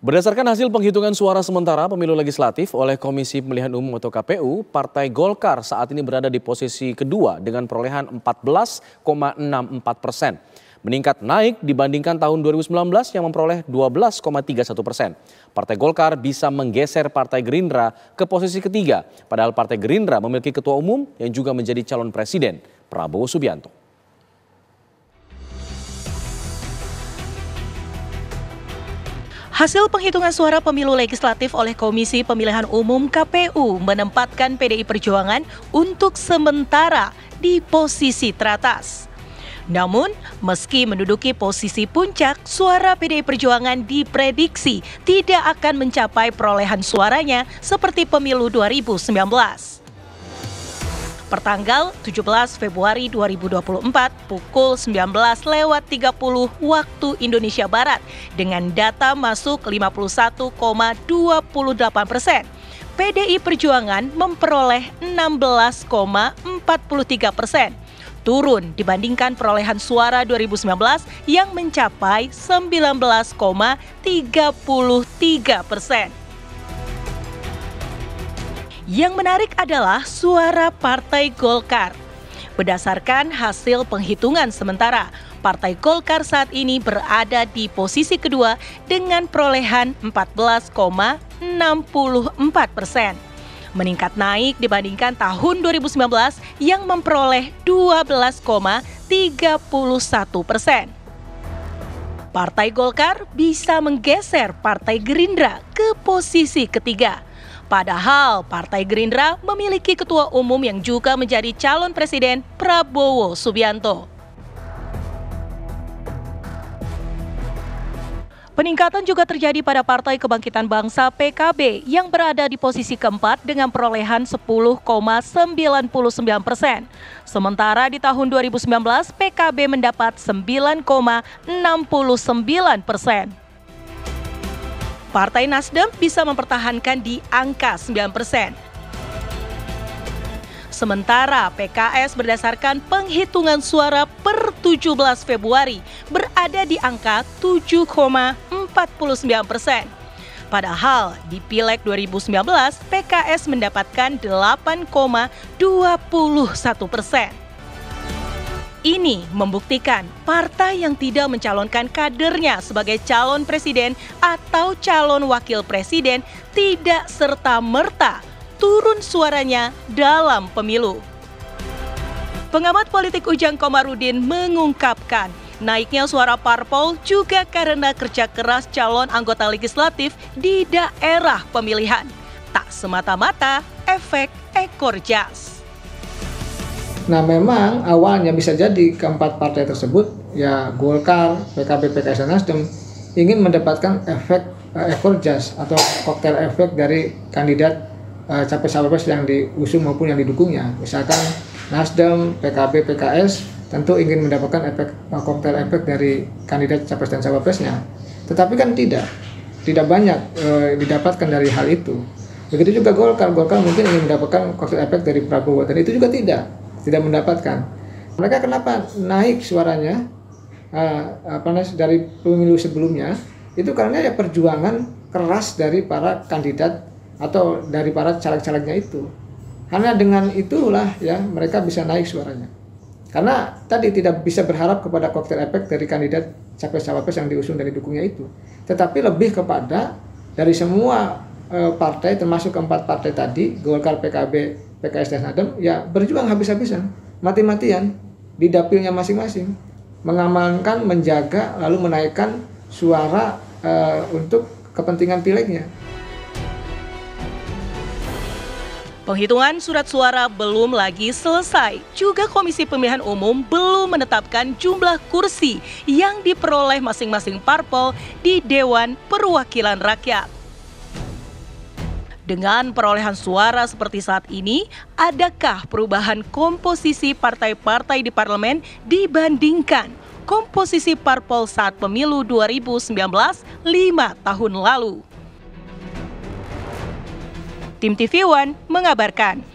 Berdasarkan hasil penghitungan suara sementara pemilu legislatif oleh Komisi Pemilihan Umum atau KPU, Partai Golkar saat ini berada di posisi kedua dengan perolehan 14,64%. Meningkat naik dibandingkan tahun 2019 yang memperoleh 12,31%. Partai Golkar bisa menggeser Partai Gerindra ke posisi ketiga, padahal Partai Gerindra memiliki ketua umum yang juga menjadi calon presiden, Prabowo Subianto. Hasil penghitungan suara pemilu legislatif oleh Komisi Pemilihan Umum KPU menempatkan PDI Perjuangan untuk sementara di posisi teratas. Namun, meski menduduki posisi puncak, suara PDI Perjuangan diprediksi tidak akan mencapai perolehan suaranya seperti pemilu 2019. Pertanggal 17 Februari 2024 pukul 19.30 waktu Indonesia Barat dengan data masuk 51,28%. PDI Perjuangan memperoleh 16,43%, turun dibandingkan perolehan suara 2019 yang mencapai 19,33%. Yang menarik adalah suara Partai Golkar. Berdasarkan hasil penghitungan sementara, Partai Golkar saat ini berada di posisi kedua dengan perolehan 14,64%. Meningkat naik dibandingkan tahun 2019 yang memperoleh 12,31%. Partai Golkar bisa menggeser Partai Gerindra ke posisi ketiga. Padahal Partai Gerindra memiliki ketua umum yang juga menjadi calon presiden, Prabowo Subianto. Peningkatan juga terjadi pada Partai Kebangkitan Bangsa PKB yang berada di posisi keempat dengan perolehan 10,99%. Sementara di tahun 2019 PKB mendapat 9,69%. Partai Nasdem bisa mempertahankan di angka 9%. Sementara PKS berdasarkan penghitungan suara per 17 Februari berada di angka 7,49%. Padahal di Pileg 2019 PKS mendapatkan 8,21%. Ini membuktikan partai yang tidak mencalonkan kadernya sebagai calon presiden atau calon wakil presiden tidak serta-merta turun suaranya dalam pemilu. Pengamat politik Ujang Komarudin mengungkapkan, naiknya suara parpol juga karena kerja keras calon anggota legislatif di daerah pemilihan. Tak semata-mata efek ekor jas. Nah, memang awalnya bisa jadi keempat partai tersebut, ya Golkar, PKB, PKS, dan Nasdem, ingin mendapatkan efek ekor jas atau koktail efek dari kandidat capres-cawapres yang diusung maupun yang didukungnya. Misalkan Nasdem, PKB, PKS tentu ingin mendapatkan efek koktail efek dari kandidat capres dan cawapresnya. Tetapi kan tidak banyak didapatkan dari hal itu. Begitu juga Golkar mungkin ingin mendapatkan koktail efek dari Prabowo, dan itu juga tidak mendapatkan. Mereka kenapa naik suaranya dari pemilu sebelumnya? Itu karena ya perjuangan keras dari para kandidat atau dari para caleg-calegnya itu. Karena dengan itulah ya mereka bisa naik suaranya. Karena tadi tidak bisa berharap kepada koktail efek dari kandidat capres-cawapres yang diusung dan didukungnya itu. Tetapi lebih kepada dari semua partai, termasuk keempat partai tadi, Golkar, PKB, PKS, dan Nasdem, ya berjuang habis-habisan, mati-matian di dapilnya masing-masing, mengamankan, menjaga, lalu menaikkan suara untuk kepentingan pilegnya. Penghitungan surat suara belum lagi selesai. Juga Komisi Pemilihan Umum belum menetapkan jumlah kursi yang diperoleh masing-masing parpol di Dewan Perwakilan Rakyat. Dengan perolehan suara seperti saat ini, adakah perubahan komposisi partai-partai di parlemen dibandingkan komposisi parpol saat pemilu 2019 5 tahun lalu? Tim TV One mengabarkan.